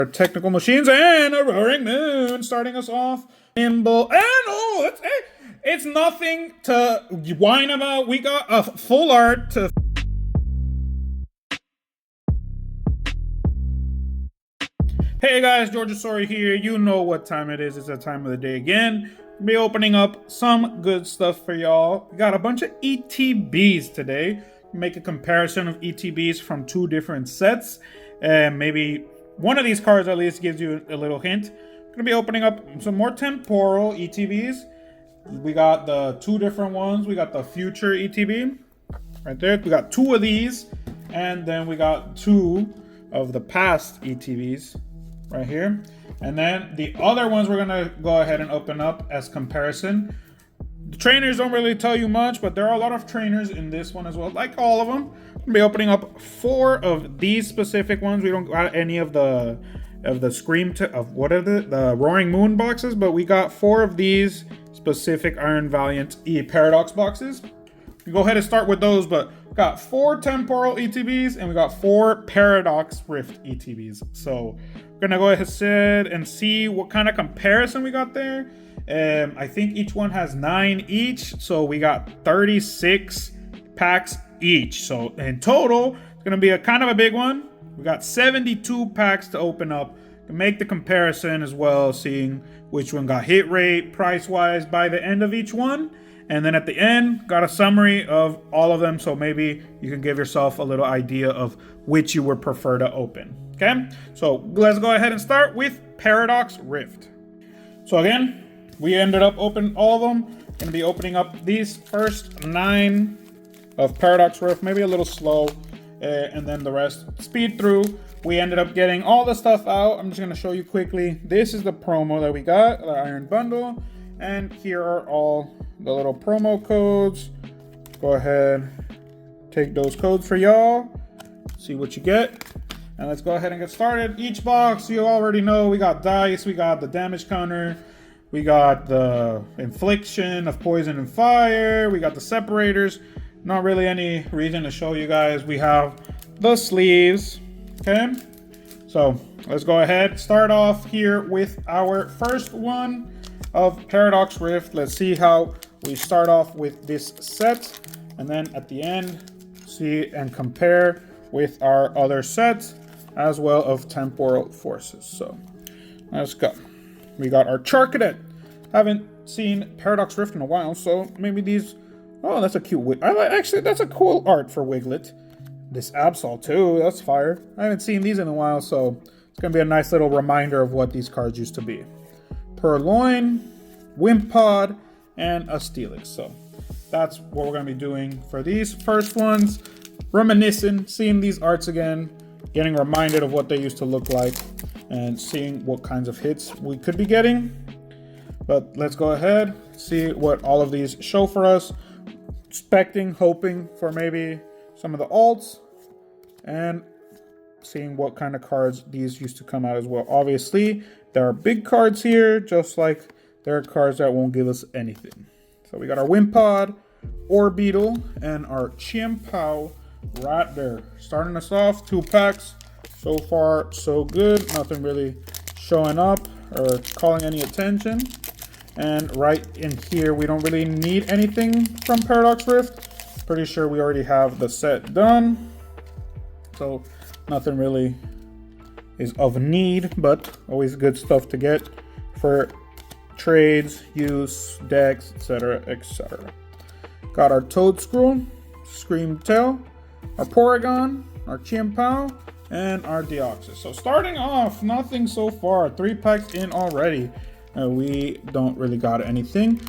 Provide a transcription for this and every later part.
Our technical machines and a roaring moon starting us off. Nimble and oh, it's nothing to whine about. We got a full art to. Hey guys, Georgia Sorry here. You know what time it is. It's that time of the day again. We'll be opening up some good stuff for y'all. We got a bunch of ETBs today. Make a comparison of ETBs from two different sets. And maybe one of these cards at least gives you a little hint. We're gonna be opening up some more temporal ETBs. We got the two different ones. We got the future ETB right there. We got two of these, and then we got two of the past ETBs right here. And then the other ones we're gonna go ahead and open up as comparison. The trainers don't really tell you much, but there are a lot of trainers in this one as well, like all of them. We'll be opening up 4 of these specific ones. We don't got any of the the Roaring Moon boxes, but we got 4 of these specific Iron Valiant Paradox boxes. We go ahead and start with those, but we got 4 temporal ETBs and we got 4 Paradox Rift ETBs. So we're gonna go ahead and see what kind of comparison we got there. I think each one has 9 each, so we got 36 packs each. So in total, it's gonna be a kind of a big one. We got 72 packs to open up to make the comparison as well, seeing which one got hit rate, price-wise by the end of each one. And then at the end, got a summary of all of them, so maybe you can give yourself a little idea of which you would prefer to open. Okay, so let's go ahead and start with Paradox Rift. So again, we ended up opening all of them. Gonna be opening up these first 9 of Paradox Rift, maybe a little slow, and then the rest speed through. We ended up getting all the stuff out. I'm just gonna show you quickly. This is the promo that we got, the Iron Bundle, and here are all the little promo codes. Go ahead, take those codes for y'all, see what you get, and let's go ahead and get started. Each box, you already know, we got dice, we got the damage counter, we got the infliction of poison and fire, we got the separators. Not really any reason to show you guys. We have the sleeves. Okay, so let's go ahead, start off here with our first one of Paradox Rift. Let's see how we start off with this set, and then at the end see and compare with our other sets as well of temporal forces. So let's go. We got our Char Cadet. Haven't seen Paradox Rift in a while, so maybe these. Oh, that's a cute actually, that's a cool art for Wiglet. This Absol too, that's fire. I haven't seen these in a while, so it's gonna be a nice little reminder of what these cards used to be. Purloin, Wimpod, and a Steelix. So that's what we're gonna be doing for these first ones. Reminiscing, seeing these arts again, getting reminded of what they used to look like, and seeing what kinds of hits we could be getting. But let's go ahead, see what all of these show for us. Expecting, hoping for maybe some of the alts, and seeing what kind of cards these used to come out as well. Obviously, there are big cards here, just like there are cards that won't give us anything. So we got our Wimpod, Orbeetle, and our Chimpao right there. Starting us off, 2 packs. So far, so good. Nothing really showing up or calling any attention. And right in here, we don't really need anything from Paradox Rift. Pretty sure we already have the set done. So nothing really is of need, but always good stuff to get for trades, use, decks, etc., etc. Got our Toadscrew, Scream Tail, our Porygon, our Chimpao, and our Deoxys. So starting off, nothing so far. 3 packs in already. We don't really got anything.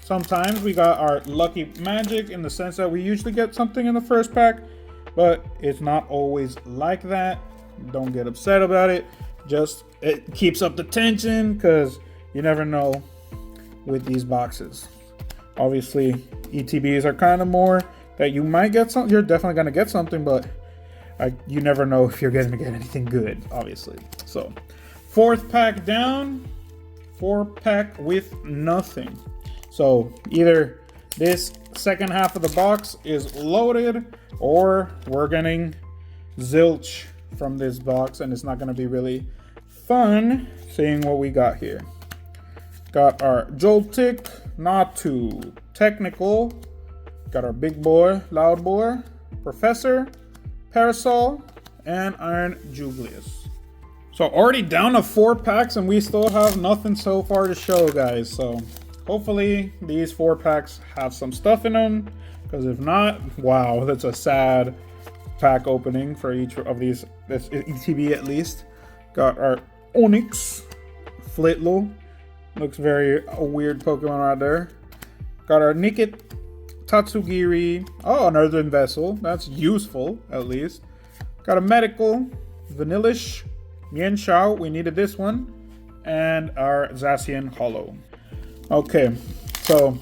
Sometimes we got our lucky magic in the sense that we usually get something in the first pack, but it's not always like that. Don't get upset about it. Just it keeps up the tension because you never know with these boxes. Obviously, ETBs are kind of more that you might get something. You're definitely gonna get something, but you never know if you're gonna get anything good. Obviously, so 4th pack down. 4 pack with nothing. So either this second half of the box is loaded, or we're getting zilch from this box, and it's not going to be really fun seeing what we got here. Got our Joltik, not too technical. Got our big boy, loud boy, Professor, Parasol, and Iron Julius. So already down to 4 packs, and we still have nothing so far to show, guys. So hopefully these 4 packs have some stuff in them, because if not, wow, that's a sad pack opening for each of these. This ETB at least. Got our Onyx, Flitlo. Looks very a weird Pokemon right there. Got our Nickit, Tatsugiri. Oh, another vessel. That's useful, at least. Got a Medical, Vanillish, Mienshao. We needed this one. And our Zacian Hollow. Okay, so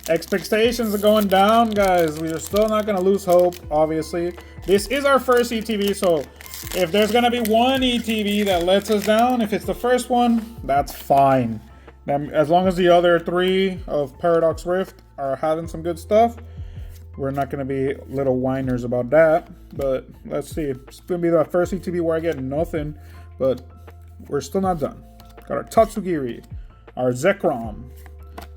expectations are going down, guys. We are still not going to lose hope, obviously. This is our first ETB, so if there's going to be one ETB that lets us down, if it's the first one, that's fine. As long as the other 3 of Paradox Rift are having some good stuff, we're not going to be little whiners about that. But let's see. It's going to be the first ETB where I get nothing, but we're still not done. Got our Tatsugiri, our Zekrom,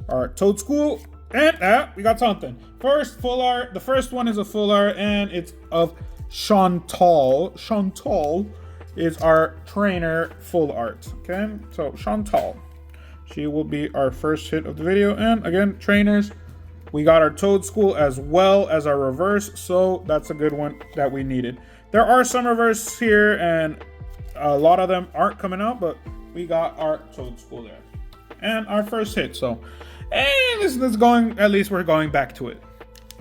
our Toadschool, and we got something. First full art. The first one is a full art, and it's of Chantal. Chantal is our trainer full art. Okay, so Chantal. She will be our first hit of the video. And again, trainers, we got our Toadschool as well as our reverse, so that's a good one that we needed. There are some reverse here, and a lot of them aren't coming out, but we got our Toadschool there. And our first hit, so this is going, at least we're going back to it.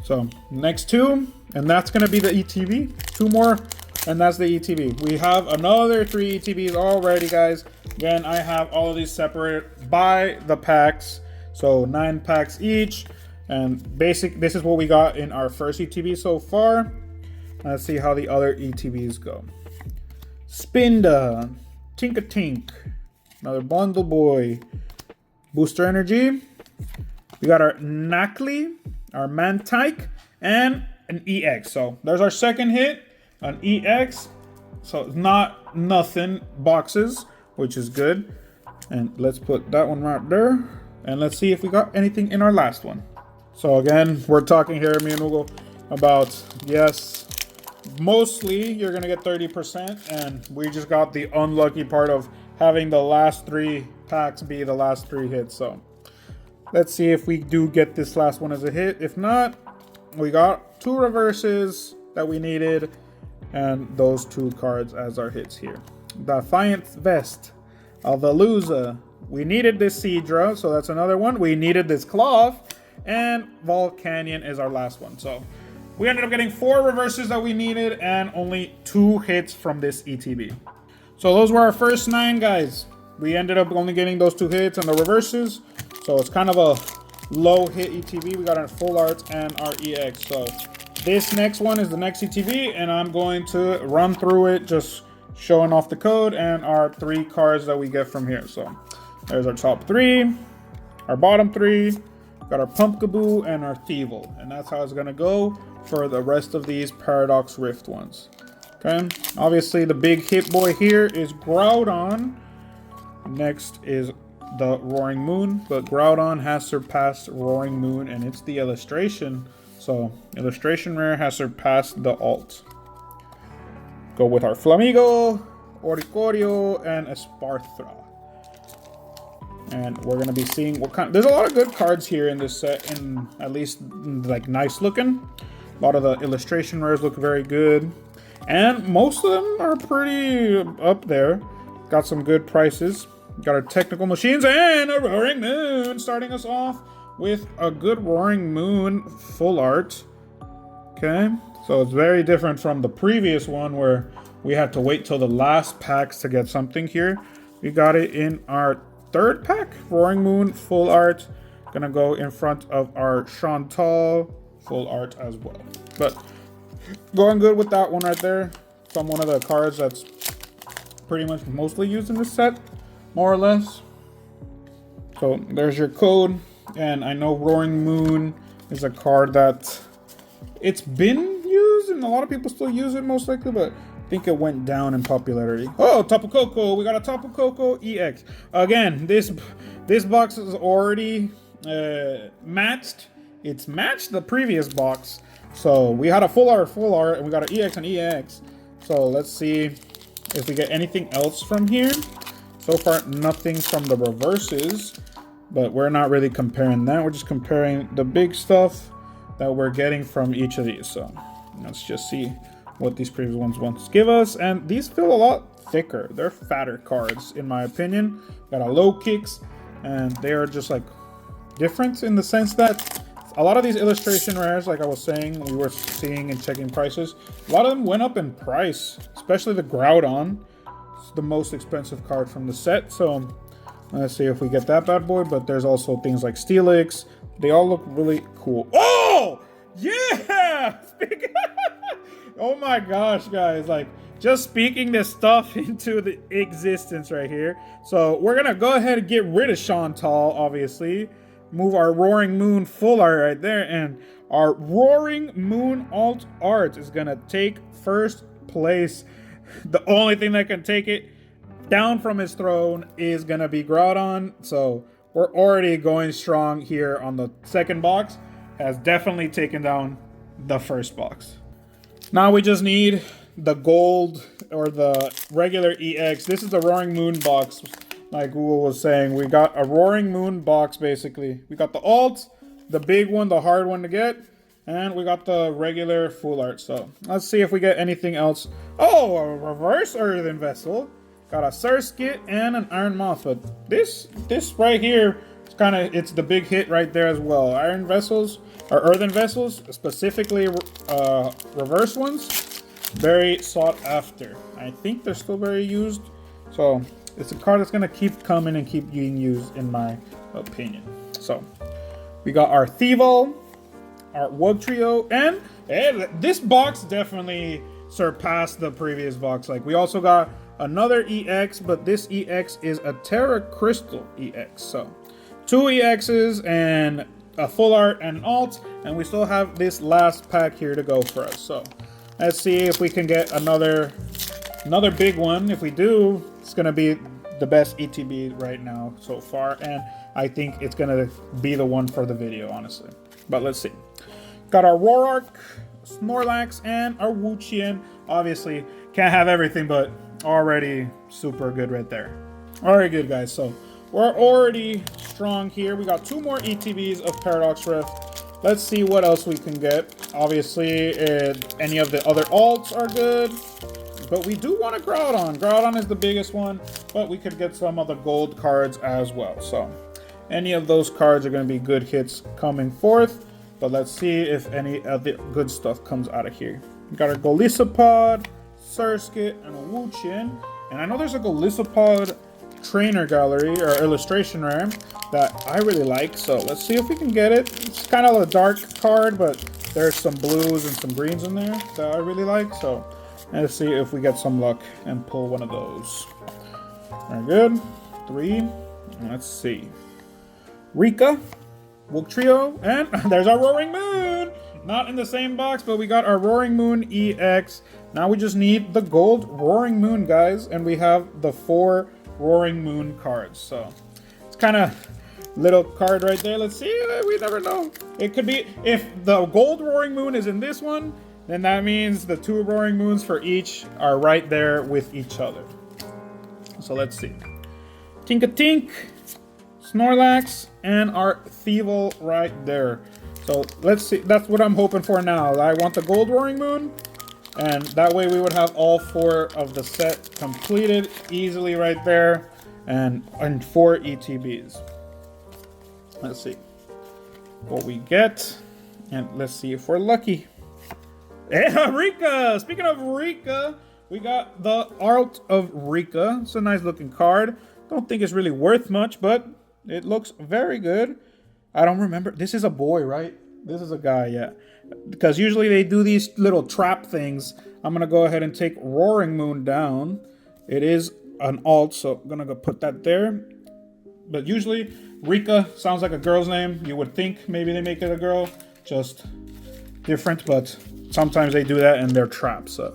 So next 2, and that's going to be the ETB. 2 more, and that's the ETB. We have another 3 ETBs already, guys. Again, I have all of these separated by the packs, so 9 packs each. And this is what we got in our first ETB so far. Let's see how the other ETBs go. Spinda, Tinkatink, another Bundle Boy, Booster Energy. We got our Knackley, our Mantike, and an EX. So there's our second hit, an EX. So it's not nothing boxes, which is good. And let's put that one right there. And let's see if we got anything in our last one. So again, we're talking here, me and Hugo, about, yes, mostly you're going to get 30%. And we just got the unlucky part of having the last 3 packs be the last 3 hits. So let's see if we do get this last one as a hit. If not, we got 2 reverses that we needed, and those 2 cards as our hits here. Defiant Vest, Alvaluza. We needed this Seadra, so that's another one. We needed this Cloth, and Volcanion is our last one. So we ended up getting 4 reverses that we needed, and only 2 hits from this ETB. So those were our first 9, guys. We ended up only getting those 2 hits and the reverses. So it's kind of a low hit ETB. We got our full art and our EX. So this next one is the next ETB, and I'm going to run through it, just showing off the code and our 3 cards that we get from here. So there's our top 3, our bottom 3, got our Pumpkaboo and our Thievel. And that's how it's going to go for the rest of these Paradox Rift ones. Okay, obviously the big hit boy here is Groudon. Next is the Roaring Moon, but Groudon has surpassed Roaring Moon, and it's the illustration. So illustration rare has surpassed the alt. Go with our Flamigo, Oricorio, and Esparthra. And we're gonna be seeing what kind. There's a lot of good cards here in this set, and at least like nice looking. A lot of the illustration rares look very good, and most of them are pretty up there. Got some good prices. Got our technical machines and a Roaring Moon, starting us off with a good Roaring Moon full art. Okay, so it's very different from the previous one where we had to wait till the last packs to get something here. We got it in our 3rd pack, Roaring Moon full art. Gonna go in front of our Chantal full art as well. But going good with that one right there. From one of the cards that's pretty much mostly used in this set, more or less. So there's your code. And I know Roaring Moon is a card that it's been used and a lot of people still use it most likely, but I think it went down in popularity. Oh, Tapu Koko. We got a Tapu Koko EX. Again, this box is already matched. It's matched the previous box. So we had a full art, and we got an EX and EX. So let's see if we get anything else from here. So far, nothing from the reverses, but we're not really comparing that. We're just comparing the big stuff that we're getting from each of these. So let's just see what these previous ones give us. And these feel a lot thicker. They're fatter cards, in my opinion. Got a low kicks, and they are just like different in the sense that a lot of these illustration rares, like I was saying, we were seeing and checking prices. A lot of them went up in price, especially the Groudon. It's the most expensive card from the set. So let's see if we get that bad boy. But there's also things like Steelix. They all look really cool. Oh, yeah! Oh my gosh, guys. Like, just speaking this stuff into the existence right here. So we're going to go ahead and get rid of Chantal, obviously. Move our Roaring Moon full art right there, and our Roaring Moon alt art is gonna take first place. The only thing that can take it down from his throne is gonna be Groudon. So we're already going strong here on the second box. Has definitely taken down the first box. Now we just need the gold or the regular EX. This is the Roaring Moon box. Like Google was saying, we got a Roaring Moon box, basically. We got the alt, the big one, the hard one to get, and we got the regular full art. So let's see if we get anything else. Oh, a reverse Earthen Vessel. Got a Surskit and an Iron Moth. But this right here is it's the big hit right there as well. Iron Vessels, or Earthen Vessels, specifically reverse ones, very sought after. I think they're still very used. So it's a card that's going to keep coming and keep being used, in my opinion. So we got our Thievul, our Wugtrio, and this box definitely surpassed the previous box. Like, we also got another EX, but this EX is a Terra Crystal EX. So 2 EXs and a full art and an alt, and we still have this last pack here to go for us. So let's see if we can get another big one. If we do, it's going to be the best ETB right now so far, and I think it's going to be the one for the video, honestly. But let's see. Got our Roark, Snorlax, and our Wuchien. Obviously, can't have everything, but already super good right there. Alright, good guys, so we're already strong here. We got 2 more ETBs of Paradox Rift. Let's see what else we can get. Obviously, any of the other alts are good. But we do want a Groudon. Groudon is the biggest one, but we could get some of the gold cards as well. So any of those cards are going to be good hits coming forth. But let's see if any of the good stuff comes out of here. We got our Golisopod, Surskit, and a Wuchien. And I know there's a Golisopod trainer gallery or illustration rare that I really like. So let's see if we can get it. It's kind of a dark card, but there's some blues and some greens in there that I really like. So let's see if we get some luck and pull one of those. Very good. 3. Let's see. Rika, Wugtrio, and there's our Roaring Moon. Not in the same box, but we got our Roaring Moon EX. Now we just need the gold Roaring Moon, guys, and we have the 4 Roaring Moon cards. So it's kind of little card right there. Let's see. We never know. It could be, if the gold Roaring Moon is in this one, then that means the 2 Roaring Moons for each are right there with each other. So let's see. Tink-a-Tink, Snorlax, and our Thievul right there. So let's see. That's what I'm hoping for now. I want the gold Roaring Moon, and that way we would have all 4 of the set completed easily right there, and 4 ETBs. Let's see what we get, and let's see if we're lucky. Yeah, Rika! Speaking of Rika, we got the Art of Rika. It's a nice looking card. Don't think it's really worth much, but it looks very good. I don't remember. This is a boy, right? This is a guy, yeah. Because usually they do these little trap things. I'm going to go ahead and take Roaring Moon down. It is an alt, so I'm going to go put that there. But usually Rika sounds like a girl's name. You would think maybe they make it a girl. Just different, but sometimes they do that and they're traps. So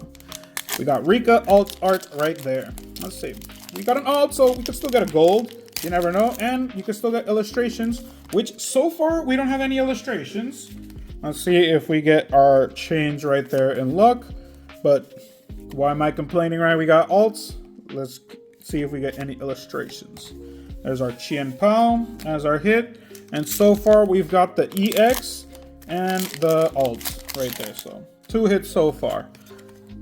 We got Rika alt art right there. Let's see. We got an alt, so we could still get a gold. You never know. And you can still get illustrations, which so far we don't have any illustrations. Let's see if we get our change right there in luck. But why am I complaining, right? We got alts. Let's see if we get any illustrations. There's our Chien Pao as our hit. And so far we've got the EX and the alt right there. So 2 hits so far.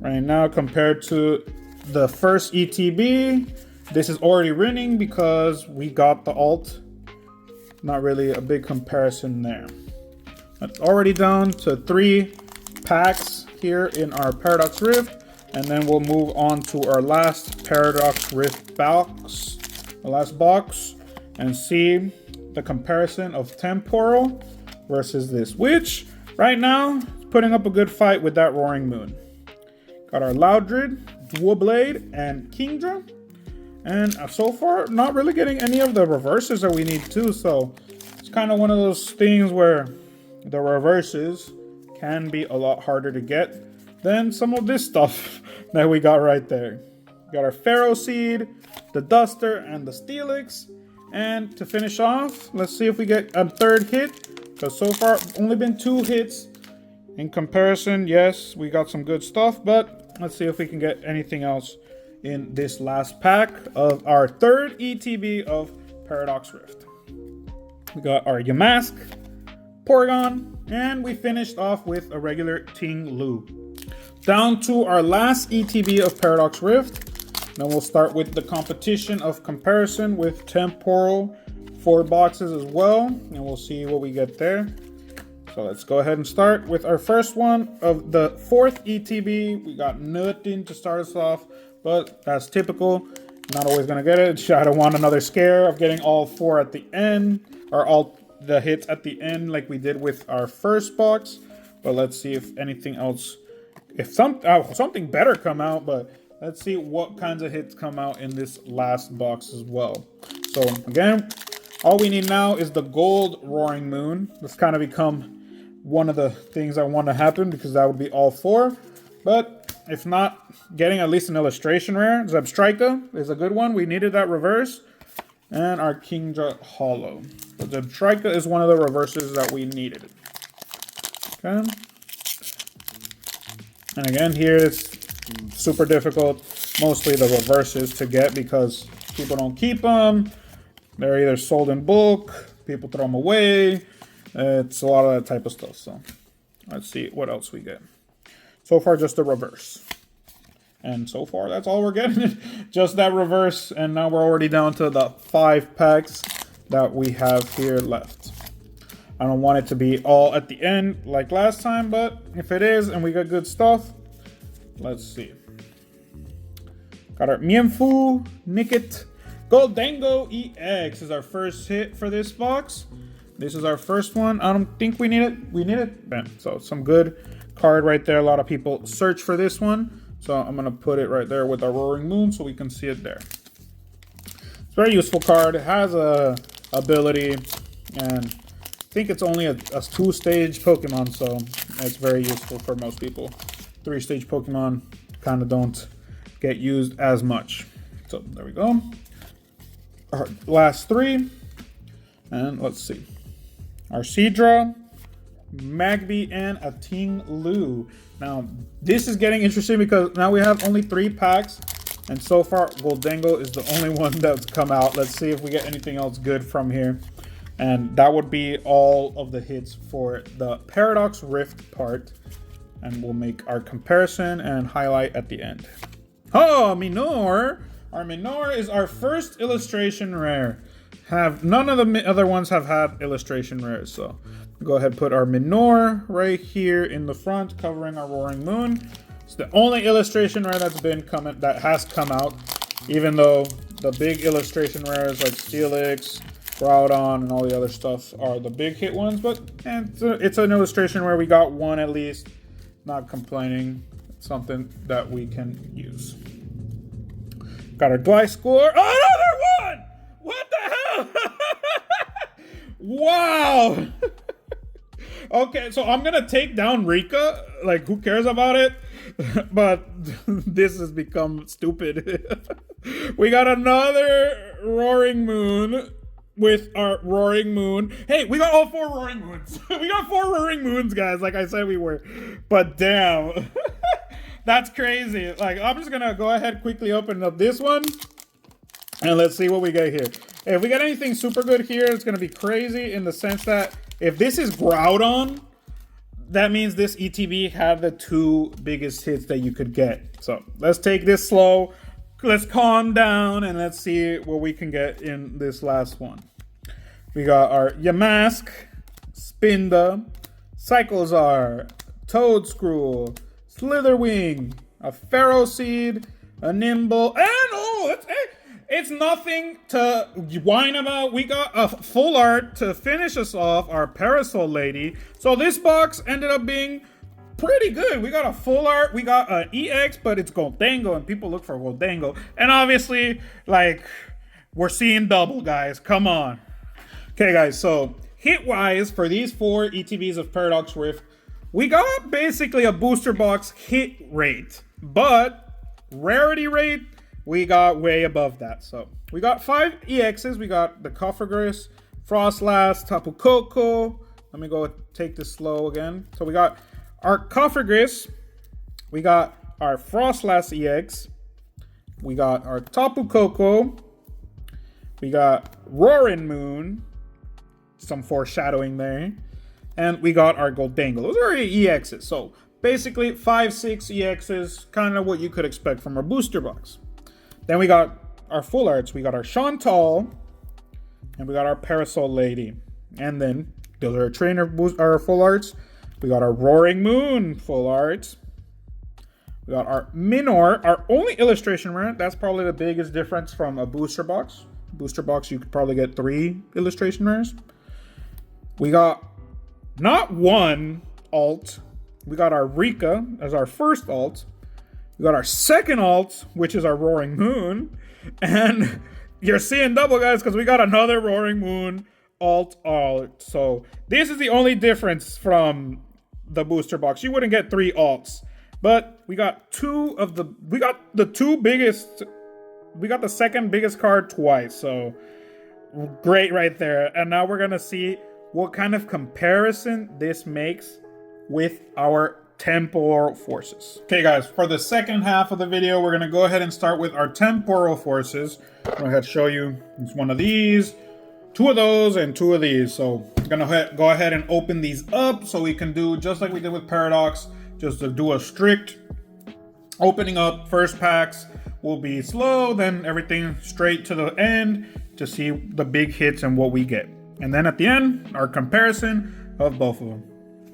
Right now compared to the first ETB, this is already winning because we got the alt. Not really a big comparison there. That's already down to 3 packs here in our Paradox Rift. And then we'll move on to our last Paradox Rift box, the last box, and see the comparison of Temporal versus this, which right now is putting up a good fight with that Roaring Moon. Got our Loudred, Dual Blade, and Kingdra. And so far, not really getting any of the reverses that we need to, so it's kind of one of those things where the reverses can be a lot harder to get than some of this stuff that we got right there. We got our Pharaoh Seed, the Duster, and the Steelix. And to finish off, let's see if we get a 3rd hit, because so far only been 2 hits. In comparison, yes, we got some good stuff, but let's see if we can get anything else in this last pack of our 3rd ETB of Paradox Rift. We got our Yamask, Porygon, and we finished off with a regular Ting Lu. Down to our last ETB of Paradox Rift. Then we'll start with the competition of comparison with Temporal 4 boxes as well, and we'll see what we get there. So let's go ahead and start with our first one of the 4th ETB. We got nothing to start us off, but that's typical. Not always gonna get it. I don't want another scare of getting all 4 at the end, or all the hits at the end like we did with our first box. But let's see if anything else, if something better come out, but let's see what kinds of hits come out in this last box as well. So again, all we need now is the gold Roaring Moon. That's kind of become one of the things I want to happen, because that would be all 4. But if not, getting at least an illustration rare. Zebstrika is a good one. We needed that reverse. And our Kingdra Hollow. So Zebstrika is one of the reverses that we needed. Okay. And again, here it's super difficult. Mostly the reverses to get because people don't keep them. They're either sold in bulk. People throw them away. It's a lot of that type of stuff. So let's see what else we get. So far, just the reverse. And so far, that's all we're getting. Just that reverse. And now we're already down to the 5 packs that we have here left. I don't want it to be all at the end like last time, but if it is and we got good stuff, let's see. Got our Mienfoo, Nickit, Goldango EX is our first hit for this box. This is our first one. I don't think we need it. We need it. Bam. So some good card right there. A lot of people search for this one. So I'm going to put it right there with our Roaring Moon so we can see it there. It's a very useful card. It has a ability, and I think it's only a 2-stage Pokemon, so it's very useful for most people. 3-stage Pokemon kind of don't get used as much. So there we go. Our last 3. And let's see. Our Seadra, Magby, and a Ting Lu. Now, this is getting interesting because now we have only 3 packs. And so far, Goldango is the only one that's come out. Let's see if we get anything else good from here. And that would be all of the hits for the Paradox Rift part. And we'll make our comparison and highlight at the end. Oh, Minor! Our Minor is our first illustration rare. None of the other ones have had illustration rares, so go ahead and put our Minor right here in the front, covering our Roaring Moon. It's the only illustration rare that has come out, even though the big illustration rares like Steelix, Groudon, and all the other stuff are the big hit ones. But it's an illustration where we got one at least. Not complaining. It's something that we can use. Got our Gliscor. Oh, another one! What the hell? Wow. Okay, so I'm gonna take down Rika. Like, who cares about it? but this has become stupid. We got another Roaring Moon with our Roaring Moon. Hey, we got all 4 Roaring Moons. We got 4 Roaring Moons, guys, like I said we were. But damn. That's crazy. Like, I'm just gonna go ahead quickly open up this one. And let's see what we get here. If we get anything super good here, it's gonna be crazy in the sense that if this is Groudon, that means this ETB had the 2 biggest hits that you could get. So let's take this slow. Let's calm down and let's see what we can get in this last one. We got our Yamask, Spinda, Cyclezar, Toedscruel, Slitherwing, a Ferroseed, a Nimble, and it's nothing to whine about. We got a full art to finish us off, our Parasol Lady. So this box ended up being pretty good. We got a full art, we got an EX, but it's Goldango, and people look for Goldango. And obviously, like, we're seeing double, guys. Come on. Okay, guys, so hit-wise, for these 4 ETBs of Paradox Rift, we got basically a booster box hit rate, but rarity rate, we got way above that. So we got 5 EXs. We got the Cofagris, Frostlass, Tapu Koko. Let me go take this slow again. So we got our Cofagris. We got our Frostlass EX. We got our Tapu Koko. We got Roaring Moon. Some foreshadowing there. And we got our Goldango. Those are EXs. So basically 5, 6 EXs. Kind of what you could expect from our booster box. Then we got our full arts. We got our Chantal, and we got our Parasol Lady. And then those are our trainer our full arts. We got our Roaring Moon full arts. We got our Minor, our only illustration rare. That's probably the biggest difference from a booster box. Booster box, you could probably get 3 illustration rares. We got not 1 alt. We got our Rika as our first alt. We got our second alt, which is our Roaring Moon. And you're seeing double, guys, because we got another Roaring Moon alt. So this is the only difference from the booster box. You wouldn't get 3 alts. But we got we got the second biggest card twice. So great right there. And now we're going to see what kind of comparison this makes with our temporal forces. Okay, guys, for the second half of the video, we're gonna go ahead and start with our temporal forces. I'm gonna go ahead and show you it's one of these, 2 of those, and 2 of these. So I'm gonna go ahead and open these up so we can do just like we did with Paradox, just to do a strict opening up. First packs will be slow, then everything straight to the end to see the big hits and what we get. And then at the end, our comparison of both of them.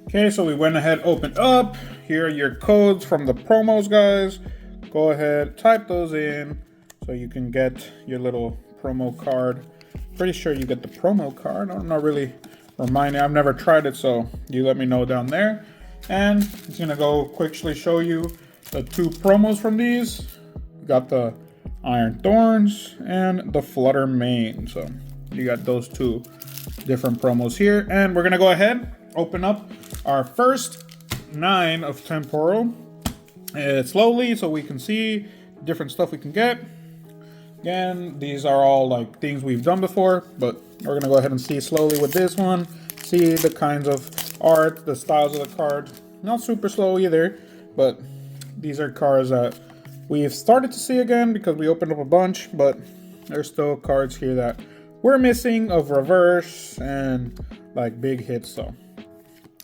Okay, so we went ahead, opened up. Here are your codes from the promos, guys. Go ahead, type those in so you can get your little promo card. Pretty sure you get the promo card. I'm not really reminding. I've never tried it, so you let me know down there. And it's gonna go quickly show you the 2 promos from these. We got the Iron Thorns and the Flutter Mane. So you got those 2 different promos here. And we're gonna go ahead, open up our first 9 of temporal slowly so we can see different stuff we can get. Again, these are all like things we've done before, but we're gonna go ahead and see slowly with this one, see the kinds of art, the styles of the cards. Not super slow either, but these are cards that we've started to see again because we opened up a bunch, but there's still cards here that we're missing of reverse and like big hits. So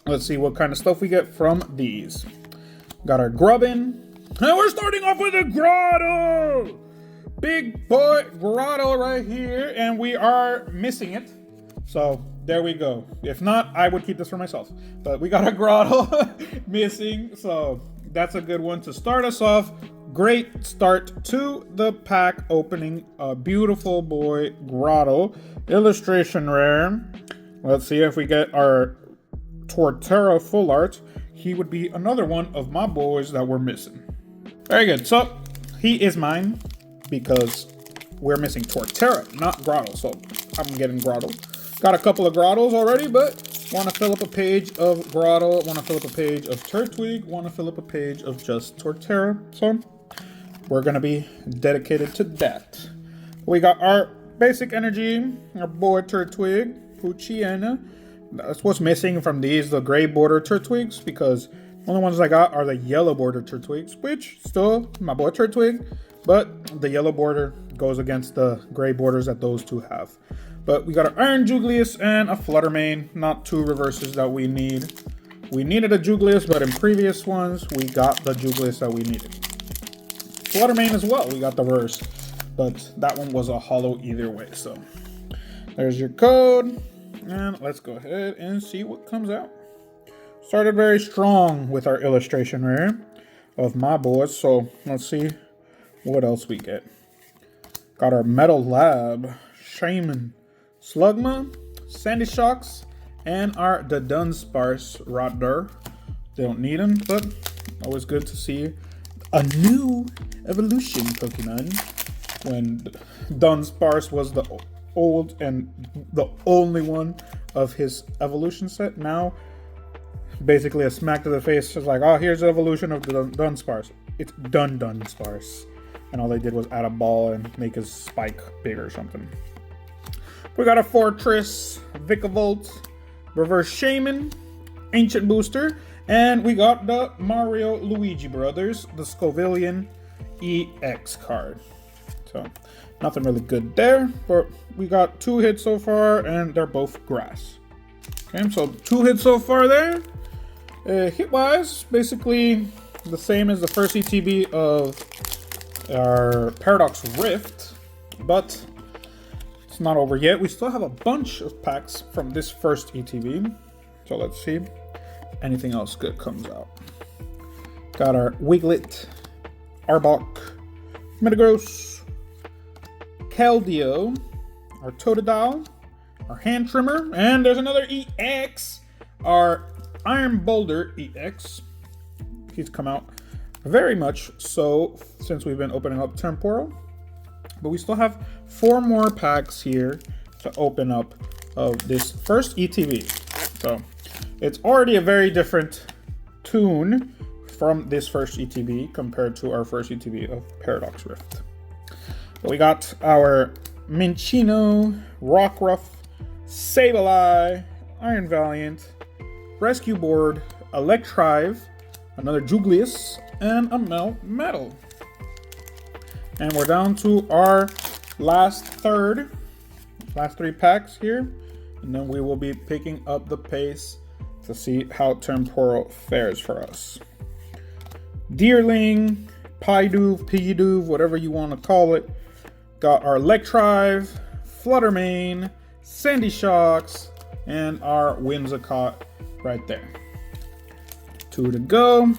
let's see what kind of stuff we get from these. Got our Grubbin. And we're starting off with a Grotto! Big boy Grotto right here. And we are missing it. So there we go. If not, I would keep this for myself. But we got a Grotto missing. So that's a good one to start us off. Great start to the pack opening. A beautiful boy Grotto. Illustration rare. Let's see if we get our Torterra full art. He would be another one of my boys that we're missing. Very good. So he is mine because we're missing Torterra, not Grotto. So I'm getting Grotto. Got a couple of Grottos already, but Want to fill up a page of Grotto, want to fill up a page of Turtwig, want to fill up a page of just Torterra. So we're going to be dedicated to that. We got our basic energy, our boy Turtwig, Puchiana. That's what's missing from these, the gray border Turtwigs, because the only ones I got are the yellow border Turtwigs, which still my boy Turtwig, but the yellow border goes against the gray borders that those two have. But we got an Iron Juglius and a Fluttermane, not two reverses that we need. We needed a Juglius, but in previous ones, we got the Juglius that we needed. Fluttermane as well, we got the reverse, but that one was a holo either way. So there's your code, and let's go ahead and see what comes out. Started very strong with our illustration rare of my boys, so let's see what else we get. Got our Metal Lab, Shaman, Slugma, Sandy Shocks, and our the Dunsparce Rodder. They don't need them, but always good to see a new evolution Pokemon. When Dunsparce was the old and the only one of his evolution set, now basically a smack to the face. It's like, oh, here's the evolution of the Dunsparce. It's Dunsparce. And all they did was add a ball and make his spike bigger or something. We got a Fortress, Vikavolt, Reverse Shaman, Ancient Booster, and we got the Mario Luigi Brothers, the Scovillian EX card. So, nothing really good there, but we got 2 hits so far, and they're both grass. Okay, so 2 hits so far there. Hit-wise, basically the same as the first ETB of our Paradox Rift, but it's not over yet. We still have a bunch of packs from this first ETB, so let's see if anything else good comes out. Got our Wiglet, Arbok, Metagross, Keldeo, our Totodile, our Hand Trimmer, and there's another EX, our Iron Boulder EX. He's come out very much so since we've been opening up Temporal. But we still have 4 more packs here to open up of this first ETB. So it's already a very different tune from this first ETB compared to our first ETB of Paradox Rift. But we got our Minccino, Rockruff, Sableye, Iron Valiant, Rescue Board, Electrive, another Juglius, and a Metal. And we're down to our last 3 packs here, and then we will be picking up the pace to see how Temporal fares for us. Deerling, Pidove, whatever you want to call it. Got our Electrive, Fluttermane, Sandy Shocks, and our Whimsicott right there. 2 to go.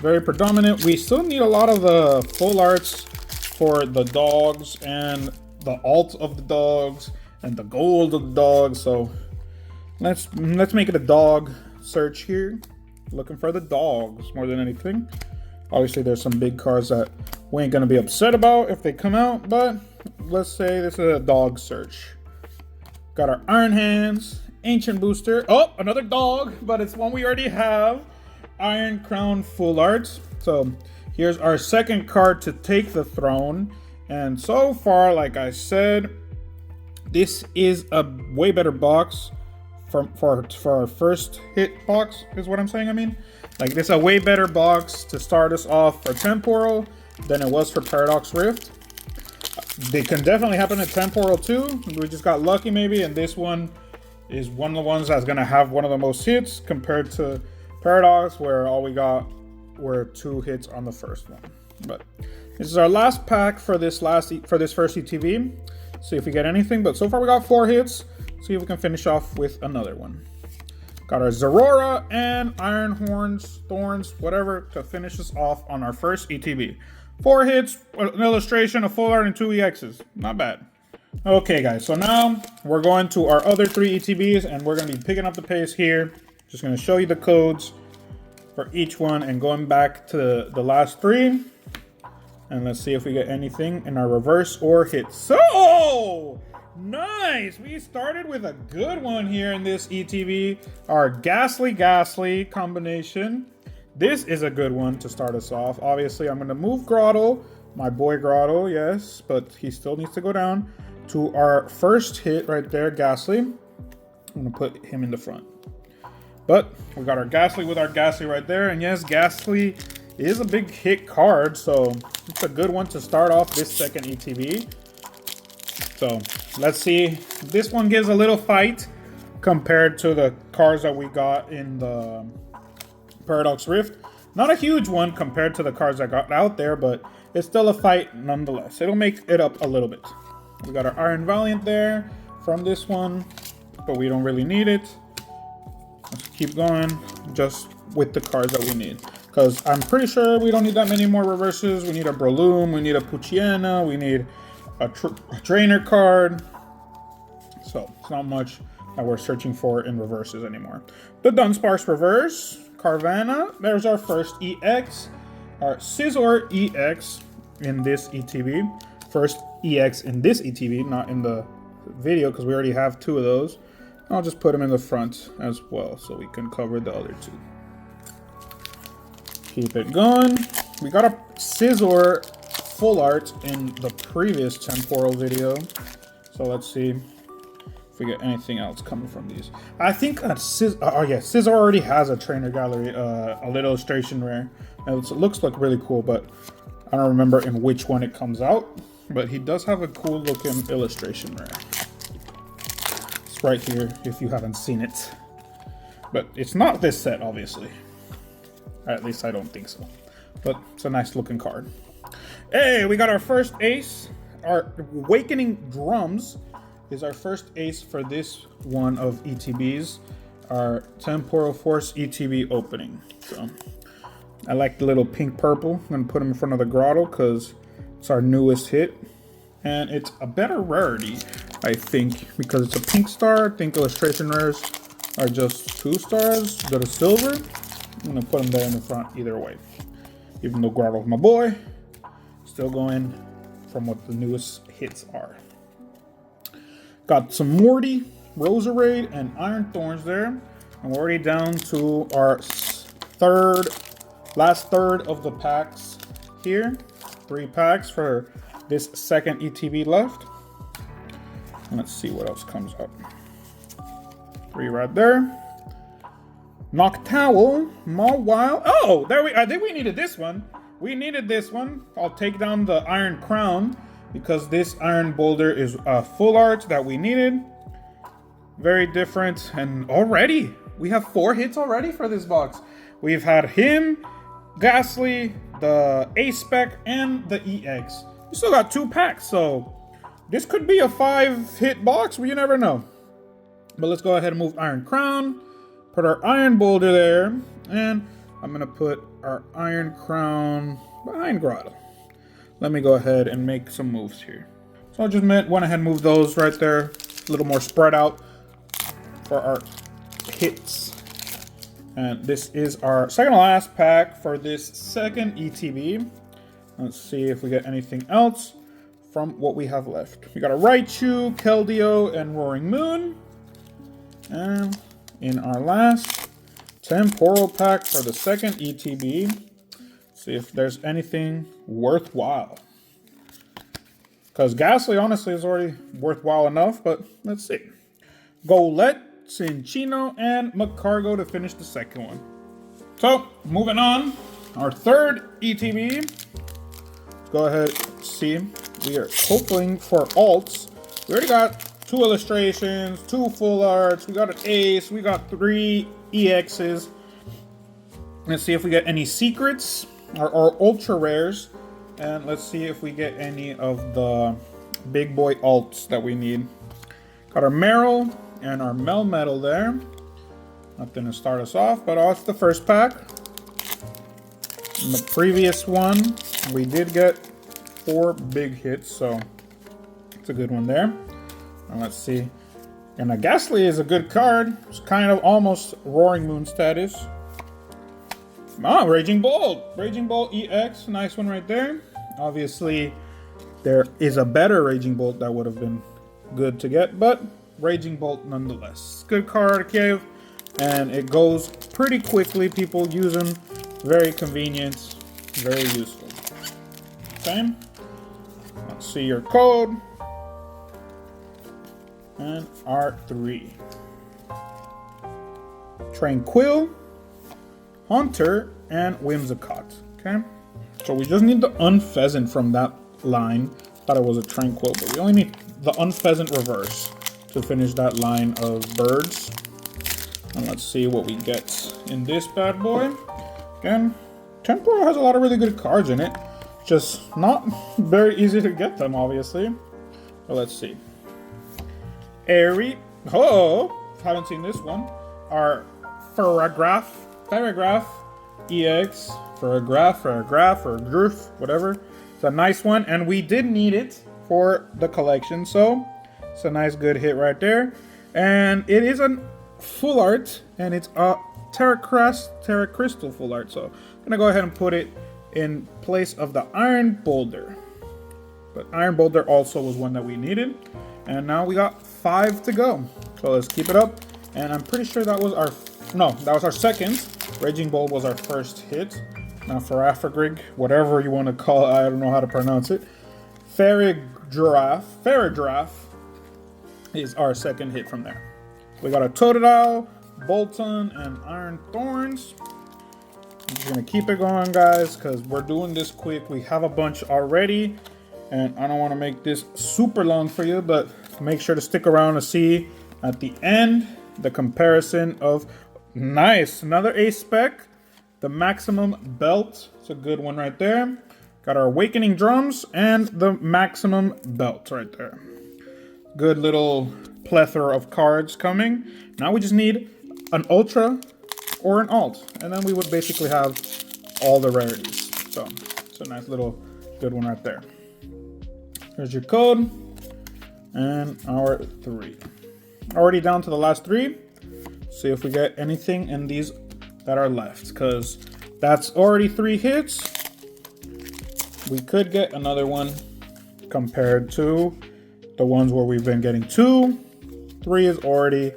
Very predominant. We still need a lot of the full arts for the dogs and the alt of the dogs and the gold of the dogs. So let's make it a dog search here. Looking for the dogs more than anything. Obviously there's some big cards that we ain't gonna be upset about if they come out, but let's say this is a dog search. Got our Iron Hands, Ancient Booster. Oh, another dog, but it's one we already have. Iron Crown Full Art. So here's our second card to take the throne. And so far, like I said, this is a way better box for our first hit box, is what I'm saying. I mean, like, this is a way better box to start us off for Temporal than it was for Paradox Rift. They can definitely happen at Temporal too. We just got lucky maybe, and this one is one of the ones that's gonna have one of the most hits compared to Paradox, where all we got were 2 hits on the first one. But this is our last pack for this first ETB. See if we get anything, but so far we got 4 hits. See if we can finish off with another one. Got our Zorora and Iron Thorns, whatever, to finish us off on our first ETB. 4 hits, an illustration, a full art, and 2 EXs. Not bad. Okay, guys, so now we're going to our other 3 ETBs, and we're going to be picking up the pace here. Just going to show you the codes for each one and going back to the last 3. And let's see if we get anything in our reverse or hit. So, Nice! We started with a good one here in this ETB. Our Ghastly combination. This is a good one to start us off. Obviously, I'm going to move Grotto, my boy Grotto, yes, but he still needs to go down to our first hit right there, Ghastly. I'm going to put him in the front. But we got our Ghastly with our Ghastly right there. And yes, Ghastly is a big hit card, so it's a good one to start off this second ETB. So let's see. This one gives a little fight compared to the cards that we got in the Paradox Rift. Not a huge one compared to the cards that got out there, but it's still a fight nonetheless. It'll make it up a little bit. We got our Iron Valiant there from this one, but we don't really need it. Let's keep going just with the cards that we need. Because I'm pretty sure we don't need that many more reverses. We need a Breloom, we need a Puchiana, we need a trainer card. So it's not much that we're searching for in reverses anymore. The Dunsparce reverse, Carvanha. There's our first EX, our Scizor EX in this ETB. First EX in this ETB, not in the video, because we already have two of those. I'll just put them in the front as well so we can cover the other two. Keep it going. We got a Scizor full art in the previous Temporal video. So let's see if we get anything else coming from these. I think Scizor already has a trainer gallery, a little illustration rare. It looks like really cool, but I don't remember in which one it comes out. But he does have a cool looking illustration rare. It's right here if you haven't seen it. But it's not this set, obviously. At least I don't think so. But it's a nice looking card. Hey, we got our first ace. Our Awakening Drums is our first ace for this one of ETBs. Our Temporal Force ETB opening. So I like the little pink purple. I'm going to put him in front of the Grotto because it's our newest hit. And it's a better rarity, I think, because it's a pink star. I think illustration rares are just 2 stars that are silver. I'm going to put them there in the front either way. Even though Grotto's my boy, still going from what the newest hits are. Got some Morty, Roserade, and Iron Thorns there. And we're already down to our last third of the packs here. 3 packs for this second ETB left. And let's see what else comes up. 3 right there. Noctowl, Mawile. Oh, I think we needed this one. We needed this one. I'll take down the Iron Crown because this Iron Boulder is a full art that we needed. Very different. And already, we have 4 hits already for this box. We've had him, Ghastly, the A-Spec, and the EX. We still got 2 packs, so this could be a 5-hit box. You never know. But let's go ahead and move Iron Crown. Put our Iron Boulder there. And I'm going to put our Iron Crown behind Grotto. Let me go ahead and make some moves here. So I just went ahead and moved those right there. A little more spread out for our hits. And this is our second to last pack for this second ETB. Let's see if we get anything else from what we have left. We got a Raichu, Keldeo, and Roaring Moon. And in our last Temporal pack for the second ETB, see if there's anything worthwhile. Because Ghastly, honestly, is already worthwhile enough, but let's see. Golett, Cinccino, and Magcargo to finish the second one. So, moving on, our third ETB. Let's go ahead and see. We are hoping for alts. We already got 2 illustrations, 2 full arts, we got an ace, we got 3 EXs. Let's see if we get any secrets or ultra rares. And let's see if we get any of the big boy alts that we need. Got our Meryl and our Melmetal there. Nothing to start us off, but off the first pack. In the previous one, we did get 4 big hits, so it's a good one there. And let's see. And a Ghastly is a good card. It's kind of almost Roaring Moon status. Raging Bolt. Raging Bolt EX. Nice one right there. Obviously, there is a better Raging Bolt that would have been good to get, but Raging Bolt nonetheless. Good card, Cave, and it goes pretty quickly. People use them, very convenient, very useful. Okay, let's see your code. And R3. Tranquil, Hunter, and Whimsicott. Okay, so we just need the Unpheasant from that line. Thought it was a Tranquil, but we only need the Unpheasant reverse to finish that line of birds. And let's see what we get in this bad boy. Again, Temporal has a lot of really good cards in it. Just not very easy to get them, obviously. But let's see. Airy. Oh, haven't seen this one. Our Paragraph EX. Paragraph, whatever. It's a nice one, and we did need it for the collection, so it's a nice good hit right there. And it is a full art, and it's a Terra Crystal full art, so I'm gonna go ahead and put it in place of the Iron Boulder. But Iron Boulder also was one that we needed, and now we got 5 to go. So let's keep it up, and I'm pretty sure that was our second. Raging Bolt was our first hit. Now Farafagrig, whatever you want to call it, I don't know how to pronounce it. Faradraff is our second hit from there. We got a Totodile, Bolton, and Iron Thorns. I'm just gonna keep it going, guys, because we're doing this quick. We have a bunch already, and I don't want to make this super long for you, but make sure to stick around to see at the end the comparison of another ace spec. The Maximum Belt, it's a good one right there. Got our Awakening Drums and the Maximum Belt right there. Good little plethora of cards coming. Now we just need an Ultra or an Alt, and then we would basically have all the rarities. So it's a nice little good one right there. Here's your code and our 3. Already down to the last 3. See if we get anything in these that are left, because that's already 3 hits. We could get another one compared to the ones where we've been getting 2. 3 is already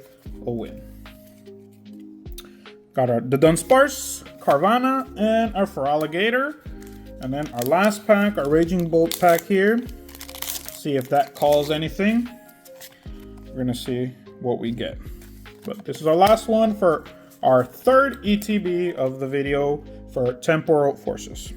a win. Got the Dunsparce, Carvanha, and our Feraligatr. And then our last pack, our Raging Bolt pack here. See if that calls anything. We're gonna see what we get. But this is our last one for our 3rd ETB of the video for Temporal Forces.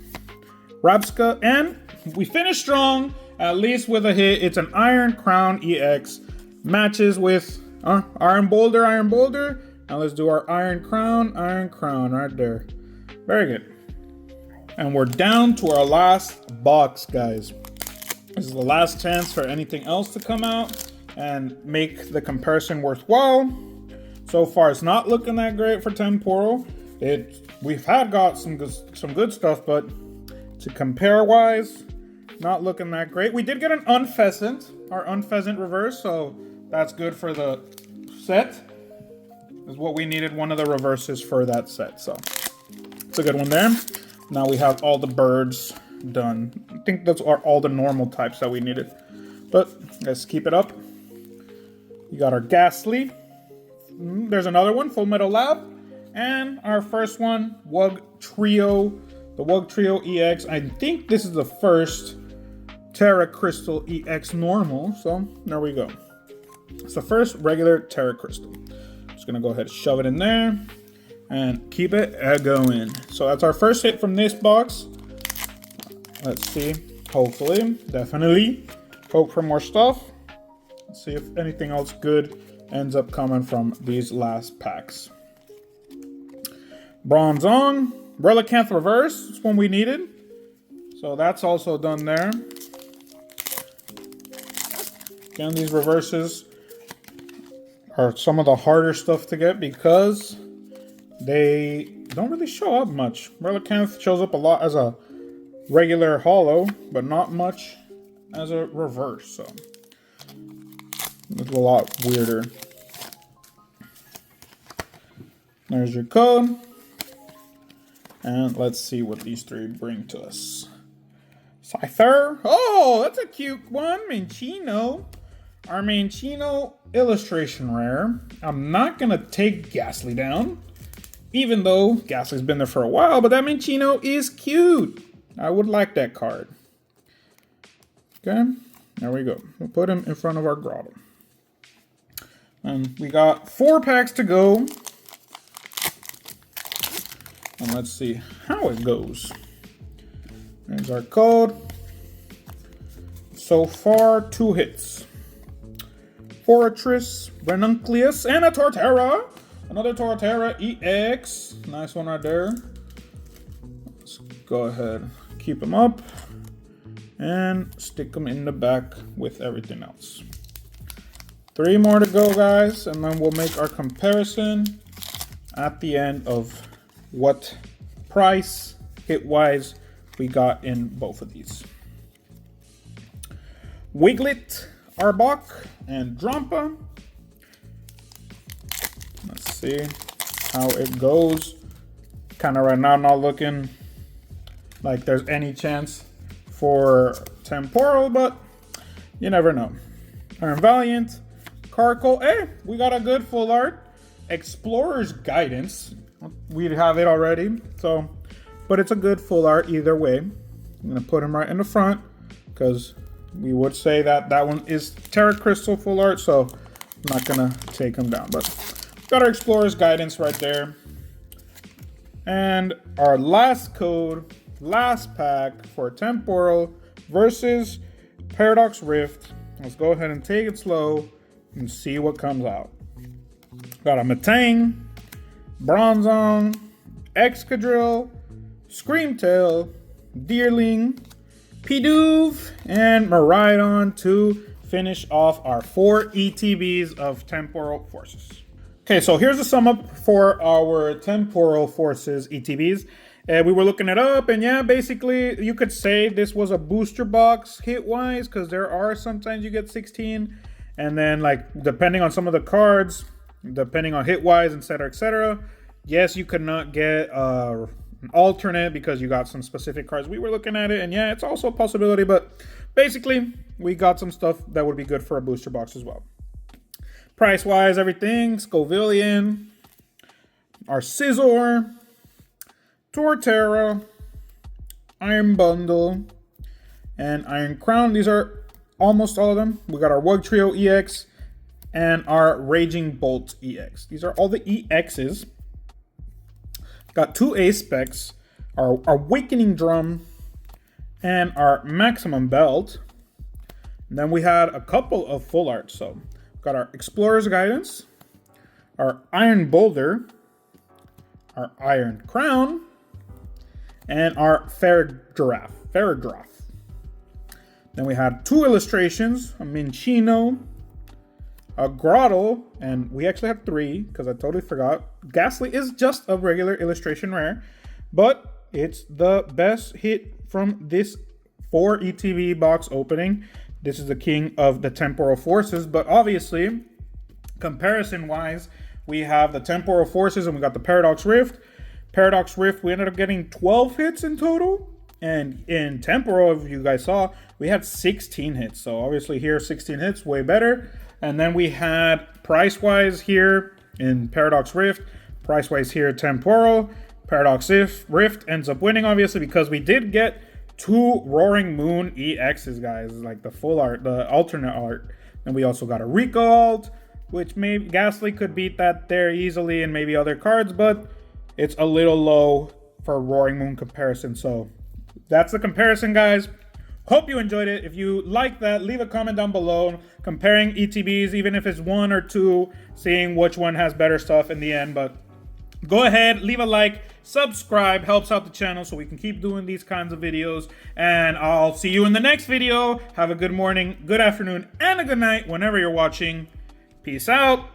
Rabska, and we finished strong, at least with a hit. It's an Iron Crown EX. Matches with Iron Boulder. Now let's do our Iron Crown right there. Very good. And we're down to our last box, guys. This is the last chance for anything else to come out and make the comparison worthwhile. So far, it's not looking that great for Temporal. We've got some good stuff, but to compare wise, not looking that great. We did get an Unpheasant, our Unpheasant reverse, so that's good for the set. Is what we needed, one of the reverses for that set, so it's a good one there. Now we have all the birds done. I think those are all the normal types that we needed, but let's keep it up. You got our Ghastly. There's another one, Full Metal Lab, and our first one, Wug Trio, the Wug Trio EX. I think this is the first Terra Crystal EX normal, so there we go. It's the first regular Terra Crystal. Just gonna go ahead and shove it in there and keep it going. So that's our first hit from this box. Let's see, hopefully, definitely, hope for more stuff. Let's see if anything else good ends up coming from these last packs. Bronzong, Relicanth Reverse, it's one we needed. So that's also done there. Again, these reverses are some of the harder stuff to get because they don't really show up much. Relicanth shows up a lot as a regular holo, but not much as a reverse, so it's a lot weirder. There's your code. And let's see what these 3 bring to us. Scyther. Oh, that's a cute one. Minchino. our Mancino illustration rare. I'm not going to take Gasly down, even though Gasly's been there for a while, but that Mancino is cute. I would like that card. Okay, there we go. We'll put him in front of our grotto. And we got 4 packs to go. And let's see how it goes. There's our code. So far, 2 hits. Fortress, Renuncleus, and a Torterra. Another Torterra EX. Nice one right there. Let's go ahead, keep them up, and stick them in the back with everything else. 3 more to go, guys, and then we'll make our comparison at the end of what price, hit-wise, we got in both of these. Wiglet, Arbok, and Drampa. Let's see how it goes. Kind of right now not looking like there's any chance for Temporal, but you never know. Iron Valiant, Carco. Hey, we got a good full art. Explorer's Guidance. We have it already, so, but it's a good full art either way. I'm gonna put him right in the front because we would say that that one is Terra Crystal full art, so I'm not gonna take him down. But got our Explorer's Guidance right there. And our last code, last pack for Temporal versus Paradox Rift. Let's go ahead and take it slow and see what comes out. Got a Metang, Bronzong, Excadrill, Screamtail, Deerling, Pidove, and Miraidon to finish off our 4 ETBs of Temporal Forces. Okay, so here's the sum up for our Temporal Forces ETBs. We were looking it up, and yeah, basically you could say this was a booster box hit-wise, because there are sometimes you get 16, and then like depending on some of the cards, depending on hit-wise, etc., yes, you could not get an alternate because you got some specific cards. We were looking at it, and yeah, it's also a possibility, but basically we got some stuff that would be good for a booster box as well. Price-wise, everything, Scovillian, our Scizor, Torterra, Iron Bundle, and Iron Crown. These are almost all of them. We got our Wugtrio EX and our Raging Bolt EX. These are all the EXs. Got 2 A specs, our Awakening Drum, and our Maximum Belt. And then we had a couple of full arts. So got our Explorer's Guidance, our Iron Boulder, our Iron Crown, and our Ferrodraff. Then we had 2 illustrations, a Minccino, a Grotto, and we actually have 3 because I totally forgot. Gasly is just a regular illustration rare, but it's the best hit from this 4 ETB box opening. This is the king of the Temporal Forces, but obviously, comparison-wise, we have the Temporal Forces and we got the Paradox Rift. Paradox Rift, we ended up getting 12 hits in total. And in Temporal, if you guys saw, we had 16 hits. So obviously here, 16 hits, way better. And then we had price-wise here in Paradox Rift, price-wise here Temporal. Paradox Rift ends up winning, obviously, because we did get 2 Roaring Moon EXs, guys, like the full art, the alternate art. And we also got a Rico alt, which maybe Gasly could beat that there easily, and maybe other cards, but it's a little low for a Roaring Moon comparison. So that's the comparison, guys. Hope you enjoyed it. If you like that, leave a comment down below comparing ETBs, even if it's 1 or 2, seeing which one has better stuff in the end. But go ahead, leave a like, subscribe, helps out the channel so we can keep doing these kinds of videos. And I'll see you in the next video. Have a good morning, good afternoon, and a good night whenever you're watching. Peace out.